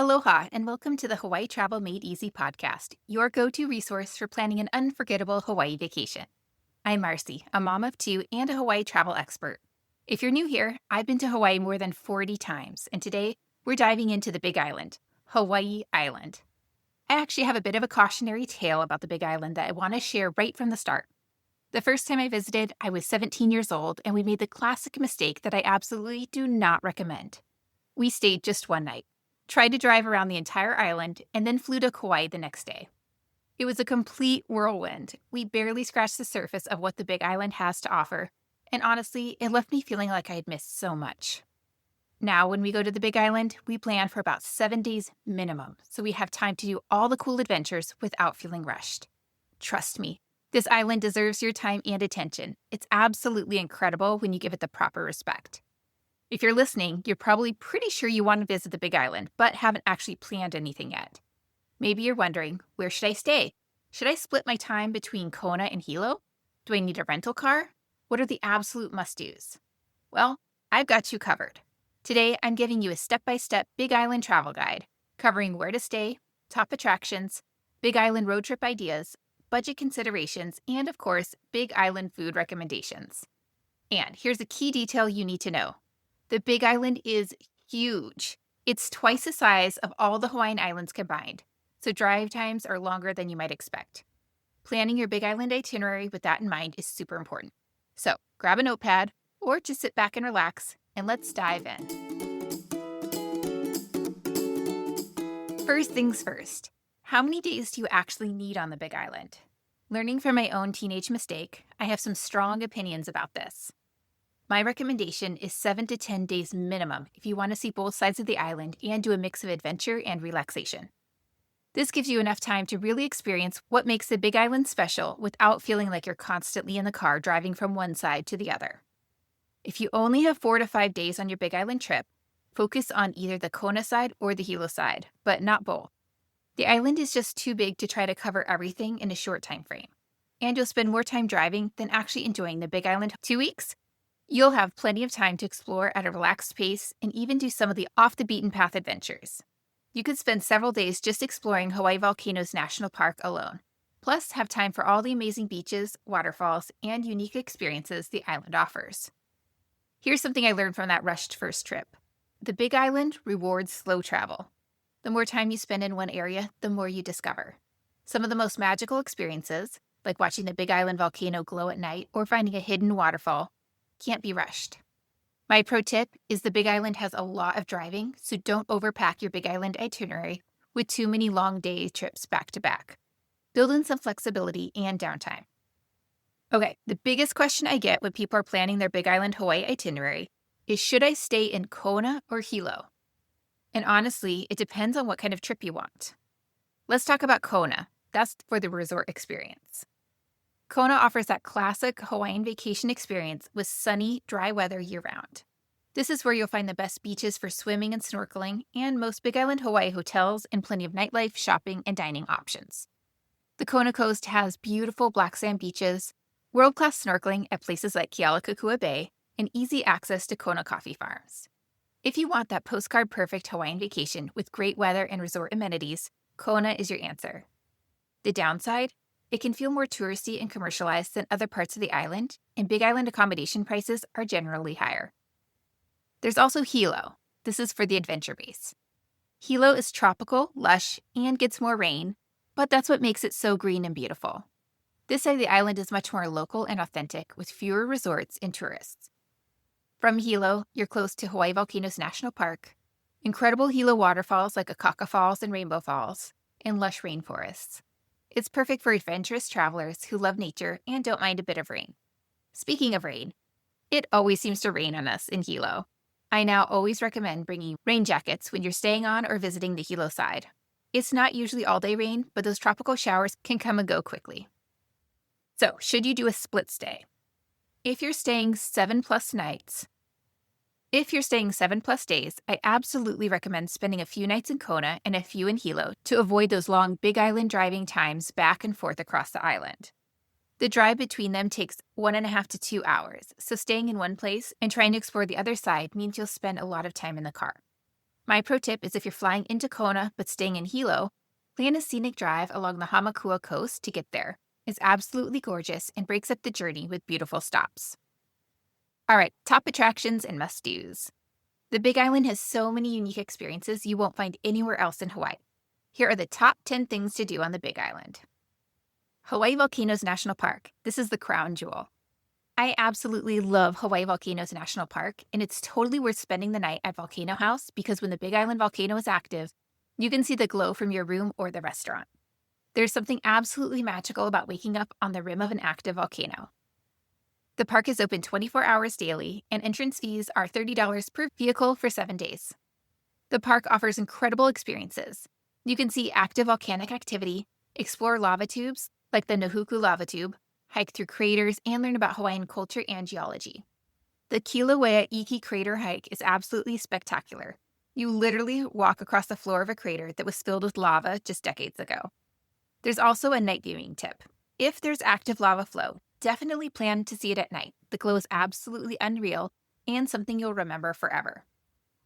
Aloha, and welcome to the Hawaii Travel Made Easy podcast, your go-to resource for planning an unforgettable Hawaii vacation. I'm Marcie, a mom of two and a Hawaii travel expert. If you're new here, I've been to Hawaii more than 40 times, and today we're diving into the Big Island, Hawaii Island. I actually have a bit of a cautionary tale about the Big Island that I want to share right from the start. The first time I visited, I was 17 years old, and we made the classic mistake that I absolutely do not recommend. We stayed just one night, tried to drive around the entire island, and then flew to Kauai the next day. It was a complete whirlwind. We barely scratched the surface of what the Big Island has to offer, and honestly, it left me feeling like I had missed so much. Now, when we go to the Big Island, we plan for about 7 days minimum, so we have time to do all the cool adventures without feeling rushed. Trust me, this island deserves your time and attention. It's absolutely incredible when you give it the proper respect. If you're listening, you're probably pretty sure you want to visit the Big Island, but haven't actually planned anything yet. Maybe you're wondering, where should I stay? Should I split my time between Kona and Hilo? Do I need a rental car? What are the absolute must-dos? Well, I've got you covered. Today, I'm giving you a step-by-step Big Island travel guide, covering where to stay, top attractions, Big Island road trip ideas, budget considerations, and of course, Big Island food recommendations. And here's a key detail you need to know. The Big Island is huge. It's twice the size of all the Hawaiian Islands combined, so drive times are longer than you might expect. Planning your Big Island itinerary with that in mind is super important. So grab a notepad or just sit back and relax, and let's dive in. First things first, how many days do you actually need on the Big Island? Learning from my own teenage mistake, I have some strong opinions about this. My recommendation is 7 to 10 days minimum if you want to see both sides of the island and do a mix of adventure and relaxation. This gives you enough time to really experience what makes the Big Island special without feeling like you're constantly in the car driving from one side to the other. If you only have 4 to 5 days on your Big Island trip, focus on either the Kona side or the Hilo side, but not both. The island is just too big to try to cover everything in a short time frame, and you'll spend more time driving than actually enjoying the Big Island. 2 weeks? You'll have plenty of time to explore at a relaxed pace and even do some of the off-the-beaten-path adventures. You could spend several days just exploring Hawaii Volcanoes National Park alone, plus have time for all the amazing beaches, waterfalls, and unique experiences the island offers. Here's something I learned from that rushed first trip. The Big Island rewards slow travel. The more time you spend in one area, the more you discover. Some of the most magical experiences, like watching the Big Island volcano glow at night or finding a hidden waterfall, can't be rushed. My pro tip is the Big Island has a lot of driving, so don't overpack your Big Island itinerary with too many long day trips back to back. Build in some flexibility and downtime. Okay, the biggest question I get when people are planning their Big Island Hawaii itinerary is, should I stay in Kona or Hilo? And honestly, it depends on what kind of trip you want. Let's talk about Kona. That's for the resort experience. Kona offers that classic Hawaiian vacation experience with sunny, dry weather year-round. This is where you'll find the best beaches for swimming and snorkeling, and most Big Island Hawaii hotels and plenty of nightlife, shopping, and dining options. The Kona coast has beautiful black sand beaches, world-class snorkeling at places like Kealakekua Bay, and easy access to Kona coffee farms. If you want that postcard-perfect Hawaiian vacation with great weather and resort amenities, Kona is your answer. The downside? It can feel more touristy and commercialized than other parts of the island, and Big Island accommodation prices are generally higher. There's also Hilo. This is for the adventure base. Hilo is tropical, lush, and gets more rain, but that's what makes it so green and beautiful. This side of the island is much more local and authentic, with fewer resorts and tourists. From Hilo, you're close to Hawaii Volcanoes National Park, incredible Hilo waterfalls like Akaka Falls and Rainbow Falls, and lush rainforests. It's perfect for adventurous travelers who love nature and don't mind a bit of rain. Speaking of rain, it always seems to rain on us in Hilo. I now always recommend bringing rain jackets when you're staying on or visiting the Hilo side. It's not usually all-day rain, but those tropical showers can come and go quickly. So, should you do a split stay? If you're staying 7+ days, I absolutely recommend spending a few nights in Kona and a few in Hilo to avoid those long Big Island driving times back and forth across the island. The drive between them takes 1.5 to 2 hours, so staying in one place and trying to explore the other side means you'll spend a lot of time in the car. My pro tip is if you're flying into Kona but staying in Hilo, plan a scenic drive along the Hamakua coast to get there. It's absolutely gorgeous and breaks up the journey with beautiful stops. All right, top attractions and must-dos. The Big Island has so many unique experiences you won't find anywhere else in Hawaii. Here are the top 10 things to do on the Big Island. Hawaii Volcanoes National Park. This is the crown jewel. I absolutely love Hawaii Volcanoes National Park, and it's totally worth spending the night at Volcano House because when the Big Island volcano is active, you can see the glow from your room or the restaurant. There's something absolutely magical about waking up on the rim of an active volcano. The park is open 24 hours daily, and entrance fees are $30 per vehicle for 7 days. The park offers incredible experiences. You can see active volcanic activity, explore lava tubes, like the Nahuku lava tube, hike through craters, and learn about Hawaiian culture and geology. The Kilauea Iki crater hike is absolutely spectacular. You literally walk across the floor of a crater that was filled with lava just decades ago. There's also a night viewing tip. If there's active lava flow, definitely plan to see it at night. The glow is absolutely unreal and something you'll remember forever.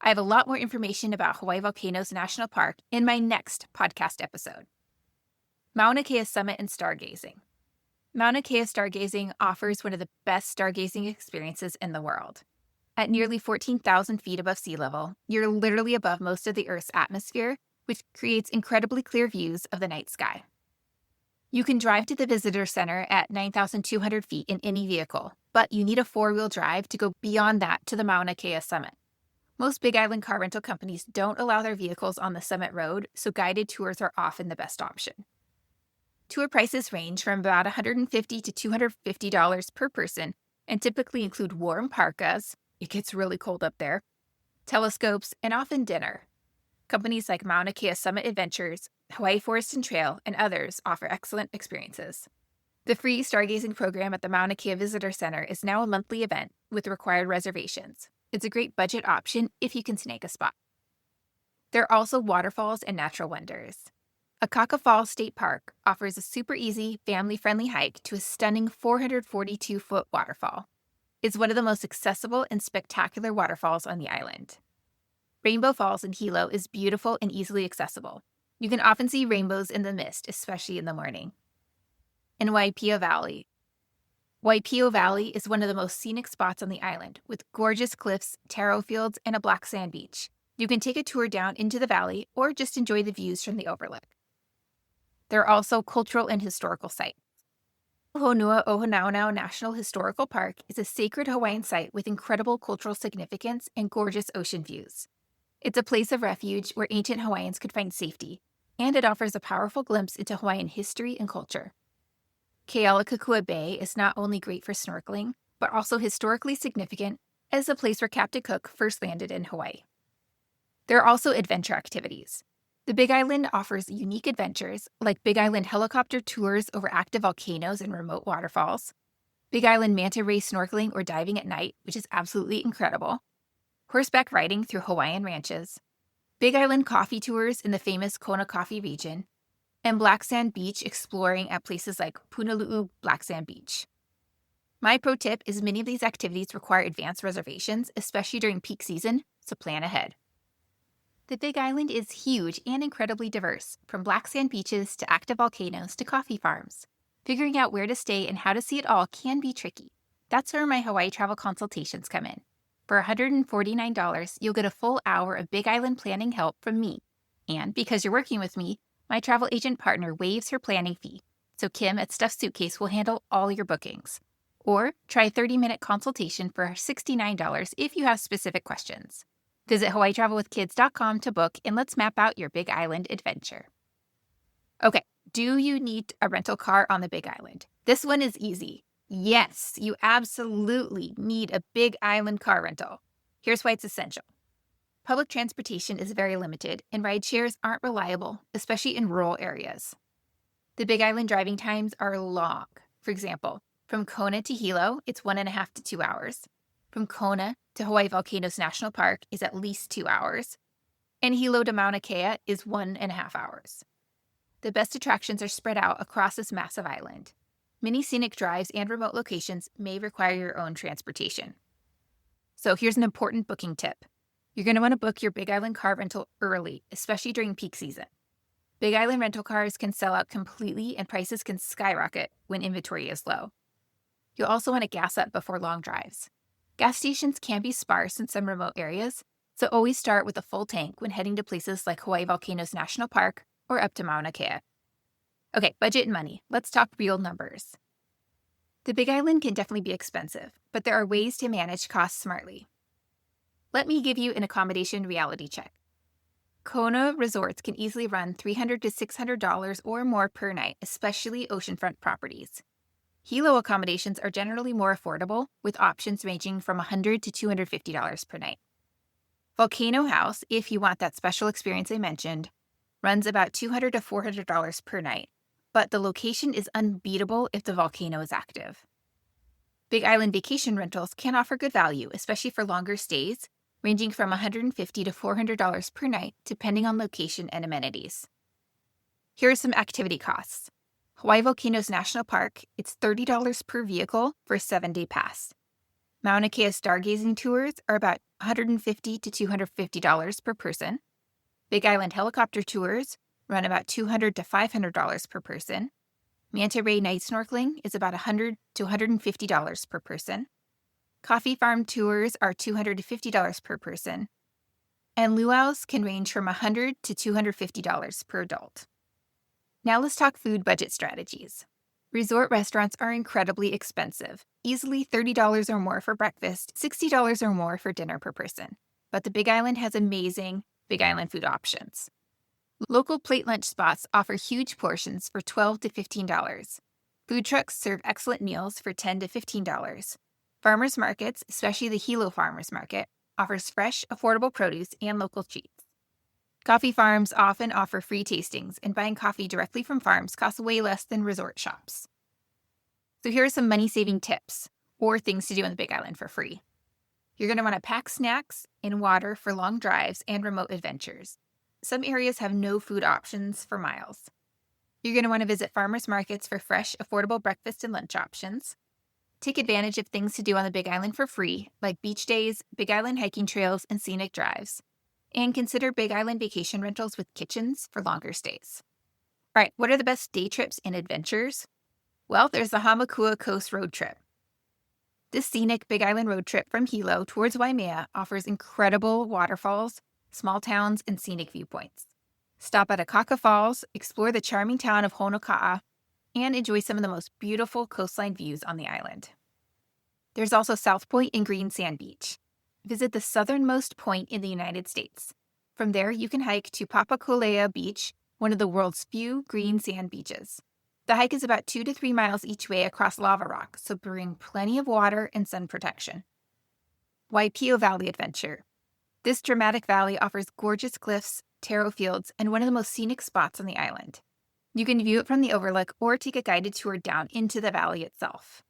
I have a lot more information about Hawaii Volcanoes National Park in my next podcast episode. Mauna Kea Summit and Stargazing. Mauna Kea stargazing offers one of the best stargazing experiences in the world. At nearly 14,000 feet above sea level, you're literally above most of the Earth's atmosphere, which creates incredibly clear views of the night sky. You can drive to the visitor center at 9,200 feet in any vehicle, but you need a four-wheel drive to go beyond that to the Mauna Kea summit. Most Big Island car rental companies don't allow their vehicles on the summit road, so guided tours are often the best option. Tour prices range from about $150 to $250 per person and typically include warm parkas, it gets really cold up there, telescopes, and often dinner. Companies like Mauna Kea Summit Adventures, Hawaii Forest and Trail, and others offer excellent experiences. The free stargazing program at the Mauna Kea Visitor Center is now a monthly event with required reservations. It's a great budget option if you can snag a spot. There are also waterfalls and natural wonders. Akaka Falls State Park offers a super easy, family-friendly hike to a stunning 442-foot waterfall. It's one of the most accessible and spectacular waterfalls on the island. Rainbow Falls in Hilo is beautiful and easily accessible. You can often see rainbows in the mist, especially in the morning. And Waipio Valley. Waipio Valley is one of the most scenic spots on the island, with gorgeous cliffs, taro fields, and a black sand beach. You can take a tour down into the valley or just enjoy the views from the overlook. There are also cultural and historical sites. Honua Ohonaunau National Historical Park is a sacred Hawaiian site with incredible cultural significance and gorgeous ocean views. It's a place of refuge where ancient Hawaiians could find safety, and it offers a powerful glimpse into Hawaiian history and culture. Kealakekua Bay is not only great for snorkeling, but also historically significant as a place where Captain Cook first landed in Hawaii. There are also adventure activities. The Big Island offers unique adventures like Big Island helicopter tours over active volcanoes and remote waterfalls, Big Island manta ray snorkeling or diving at night, which is absolutely incredible, horseback riding through Hawaiian ranches, Big Island coffee tours in the famous Kona coffee region, and black sand beach exploring at places like Punalu'u Black Sand Beach. My pro tip is many of these activities require advanced reservations, especially during peak season, so plan ahead. The Big Island is huge and incredibly diverse, from black sand beaches to active volcanoes to coffee farms. Figuring out where to stay and how to see it all can be tricky. That's where my Hawaii travel consultations come in. For $149, you'll get a full hour of Big Island planning help from me. And because you're working with me, my travel agent partner waives her planning fee, so Kim at Stuffed Suitcase will handle all your bookings. Or try a 30-minute consultation for $69 if you have specific questions. Visit hawaiitravelwithkids.com to book, and let's map out your Big Island adventure. Okay, do you need a rental car on the Big Island? This one is easy. Yes, you absolutely need a Big Island car rental. Here's why it's essential. Public transportation is very limited, and ride shares aren't reliable, especially in rural areas. The Big Island driving times are long. For example, from Kona to Hilo, it's 1.5 to 2 hours. From Kona to Hawaii Volcanoes National Park is at least 2 hours, and Hilo to Mauna Kea is 1.5 hours. The best attractions are spread out across this massive island. Many scenic drives and remote locations may require your own transportation. So here's an important booking tip. You're going to want to book your Big Island car rental early, especially during peak season. Big Island rental cars can sell out completely and prices can skyrocket when inventory is low. You'll also want to gas up before long drives. Gas stations can be sparse in some remote areas, so always start with a full tank when heading to places like Hawaii Volcanoes National Park or up to Mauna. Okay, budget and money. Let's talk real numbers. The Big Island can definitely be expensive, but there are ways to manage costs smartly. Let me give you an accommodation reality check. Kona resorts can easily run $300 to $600 or more per night, especially oceanfront properties. Hilo accommodations are generally more affordable, with options ranging from $100 to $250 per night. Volcano House, if you want that special experience I mentioned, runs about $200 to $400 per night, but the location is unbeatable if the volcano is active. Big Island vacation rentals can offer good value, especially for longer stays, ranging from $150 to $400 per night, depending on location and amenities. Here are some activity costs. Hawaii Volcanoes National Park, it's $30 per vehicle for a 7-day pass. Mauna Kea stargazing tours are about $150 to $250 per person. Big Island helicopter tours run about $200 to $500 per person. Manta ray night snorkeling is about $100 to $150 per person. Coffee farm tours are $200 to $50 per person. And luau's can range from $100 to $250 per adult. Now let's talk food budget strategies. Resort restaurants are incredibly expensive, easily $30 or more for breakfast, $60 or more for dinner per person. But the Big Island has amazing Big Island food options. Local plate lunch spots offer huge portions for $12 to $15. Food trucks serve excellent meals for $10 to $15. Farmers markets, especially the Hilo Farmers Market, offers fresh, affordable produce and local treats. Coffee farms often offer free tastings, and buying coffee directly from farms costs way less than resort shops. So here are some money-saving tips, or things to do on the Big Island for free. You're going to want to pack snacks and water for long drives and remote adventures. Some areas have no food options for miles. You're going to want to visit farmers markets for fresh, affordable breakfast and lunch options. Take advantage of things to do on the Big Island for free, like beach days, Big Island hiking trails, and scenic drives. And consider Big Island vacation rentals with kitchens for longer stays. All right, what are the best day trips and adventures? Well, there's the Hamakua Coast Road Trip. This scenic Big Island road trip from Hilo towards Waimea offers incredible waterfalls, small towns, and scenic viewpoints. Stop at Akaka Falls, explore the charming town of Honoka'a, and enjoy some of the most beautiful coastline views on the island. There's also South Point and Green Sand Beach. Visit the southernmost point in the United States. From there, you can hike to Papakolea Beach, one of the world's few green sand beaches. The hike is about 2 to 3 miles each way across lava rock, so bring plenty of water and sun protection. Waipio Valley Adventure. This dramatic valley offers gorgeous cliffs, taro fields, and one of the most scenic spots on the island. You can view it from the overlook or take a guided tour down into the valley itself.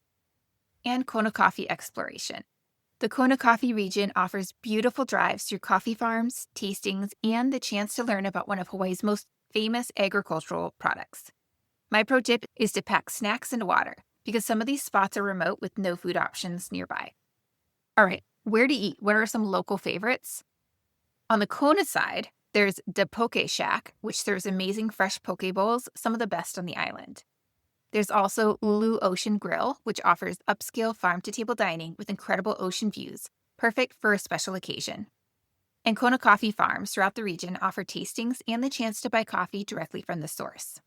And Kona Coffee Exploration. The Kona Coffee region offers beautiful drives through coffee farms, tastings, and the chance to learn about one of Hawaii's most famous agricultural products. My pro tip is to pack snacks and water, because some of these spots are remote with no food options nearby. All right, where to eat? What are some local favorites? On the Kona side, there's the Poke Shack, which serves amazing fresh poke bowls, some of the best on the island. There's also Ulu Ocean Grill, which offers upscale farm-to-table dining with incredible ocean views, perfect for a special occasion. And Kona coffee farms throughout the region offer tastings and the chance to buy coffee directly from the source.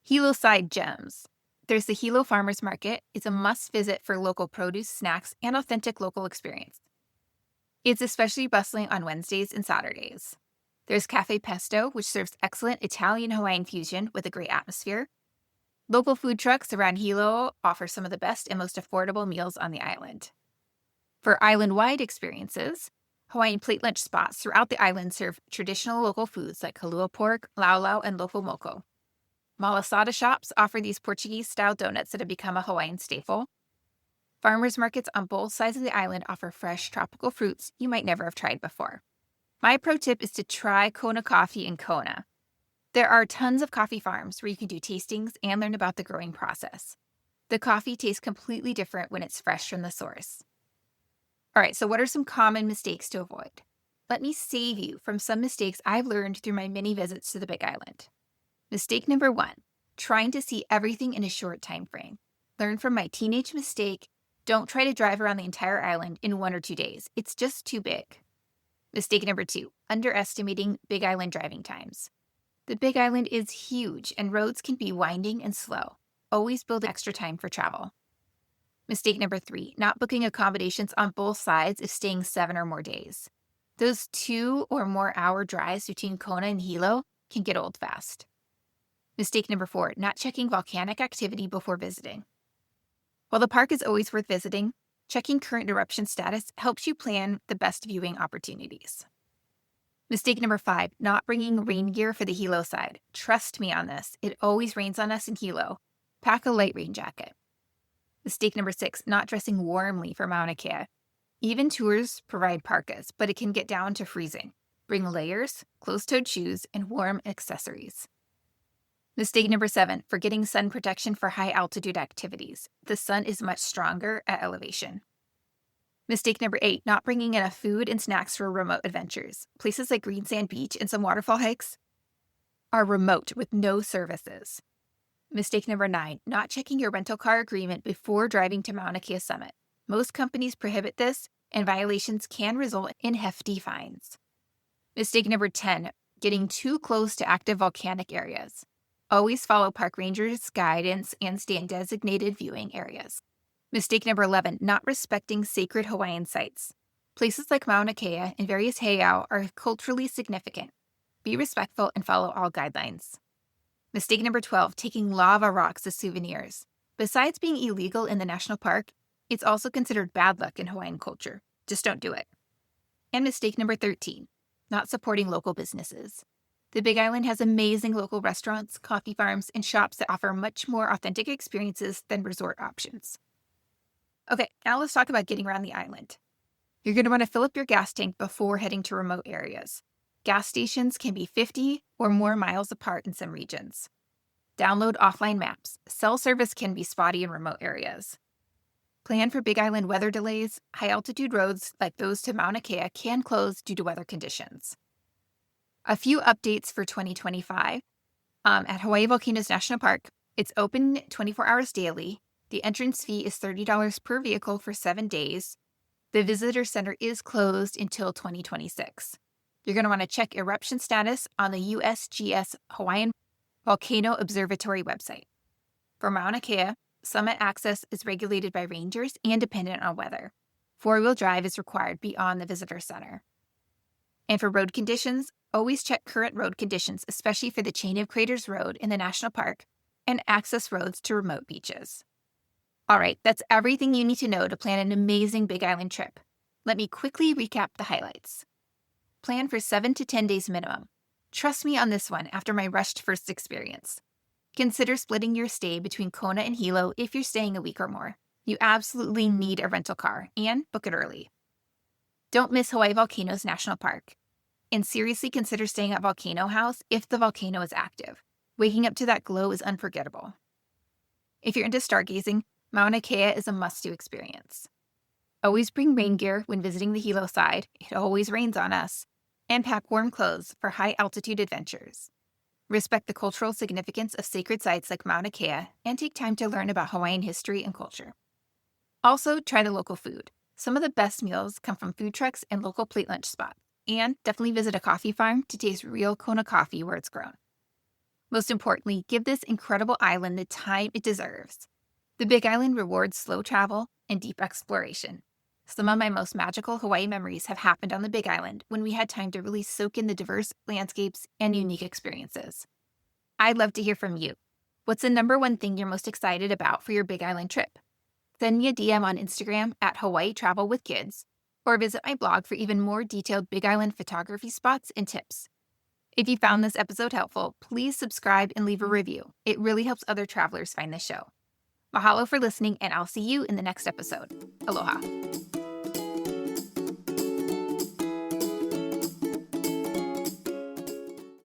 Hilo side gems. There's the Hilo Farmers Market. It's a must-visit for local produce, snacks, and authentic local experience. It's especially bustling on Wednesdays and Saturdays. There's Cafe Pesto, which serves excellent Italian-Hawaiian fusion with a great atmosphere. Local food trucks around Hilo offer some of the best and most affordable meals on the island. For island-wide experiences, Hawaiian plate lunch spots throughout the island serve traditional local foods like kalua pork, laulau, and lofu moko. Malasada shops offer these Portuguese-style donuts that have become a Hawaiian staple. Farmers markets on both sides of the island offer fresh tropical fruits you might never have tried before. My pro tip is to try Kona coffee in Kona. There are tons of coffee farms where you can do tastings and learn about the growing process. The coffee tastes completely different when it's fresh from the source. All right, so what are some common mistakes to avoid? let me save you from some mistakes I've learned through my many visits to the Big Island. Mistake number 1, trying to see everything in a short time frame. Learn from my teenage mistake. Don't try to drive around the entire island in 1 or 2 days. It's just too big. Mistake number 2, underestimating Big Island driving times. The Big Island is huge and roads can be winding and slow. Always build extra time for travel. Mistake number 3, not booking accommodations on both sides if staying 7 or more days. Those 2 or more hour drives between Kona and Hilo can get old fast. Mistake number 4, not checking volcanic activity before visiting. While the park is always worth visiting, checking current eruption status helps you plan the best viewing opportunities. Mistake number 5, not bringing rain gear for the Hilo side. Trust me on this, it always rains on us in Hilo. Pack a light rain jacket. Mistake number 6, not dressing warmly for Mauna Kea. Even tours provide parkas, but it can get down to freezing. Bring layers, closed-toed shoes, and warm accessories. Mistake number 7, forgetting sun protection for high-altitude activities. The sun is much stronger at elevation. Mistake number 8, not bringing enough food and snacks for remote adventures. Places like Green Sand Beach and some waterfall hikes are remote with no services. Mistake number 9, not checking your rental car agreement before driving to Mauna Kea Summit. Most companies prohibit this, and violations can result in hefty fines. Mistake number 10, getting too close to active volcanic areas. Always follow park rangers' guidance and stay in designated viewing areas. Mistake number 11, not respecting sacred Hawaiian sites. Places like Mauna Kea and various heiau are culturally significant. Be respectful and follow all guidelines. Mistake number 12, taking lava rocks as souvenirs. Besides being illegal in the national park, it's also considered bad luck in Hawaiian culture. Just don't do it. And mistake number 13, not supporting local businesses. The Big Island has amazing local restaurants, coffee farms, and shops that offer much more authentic experiences than resort options. Okay, now let's talk about getting around the island. You're going to want to fill up your gas tank before heading to remote areas. Gas stations can be 50 or more miles apart in some regions. Download offline maps. Cell service can be spotty in remote areas. Plan for Big Island weather delays. High-altitude roads like those to Mauna Kea can close due to weather conditions. A few updates for 2025. At Hawaii Volcanoes National Park, it's open 24 hours daily. The entrance fee is $30 per vehicle for 7 days. The visitor center is closed until 2026. You're going to want to check eruption status on the USGS Hawaiian Volcano Observatory website. For Mauna Kea, summit access is regulated by rangers and dependent on weather. 4-wheel drive is required beyond the visitor center. And for road conditions, always check current road conditions, especially for the Chain of Craters Road in the national park and access roads to remote beaches. All right, that's everything you need to know to plan an amazing Big Island trip. Let me quickly recap the highlights. Plan for 7 to 10 days minimum. Trust me on this one after my rushed first experience. Consider splitting your stay between Kona and Hilo if you're staying a week or more. You absolutely need a rental car and book it early. Don't miss Hawaii Volcanoes National Park. And seriously consider staying at Volcano House if the volcano is active. Waking up to that glow is unforgettable. If you're into stargazing, Mauna Kea is a must-do experience. Always bring rain gear when visiting the Hilo side. It always rains on us. And pack warm clothes for high-altitude adventures. Respect the cultural significance of sacred sites like Mauna Kea and take time to learn about Hawaiian history and culture. Also, try the local food. Some of the best meals come from food trucks and local plate lunch spots. And definitely visit a coffee farm to taste real Kona coffee where it's grown. Most importantly, give this incredible island the time it deserves. The Big Island rewards slow travel and deep exploration. Some of my most magical Hawaii memories have happened on the Big Island when we had time to really soak in the diverse landscapes and unique experiences. I'd love to hear from you. What's the number one thing you're most excited about for your Big Island trip? Send me a DM on Instagram at Hawaii Travel with Kids, or visit my blog for even more detailed Big Island photography spots and tips. If you found this episode helpful, please subscribe and leave a review. It really helps other travelers find the show. Mahalo for listening, and I'll see you in the next episode. Aloha.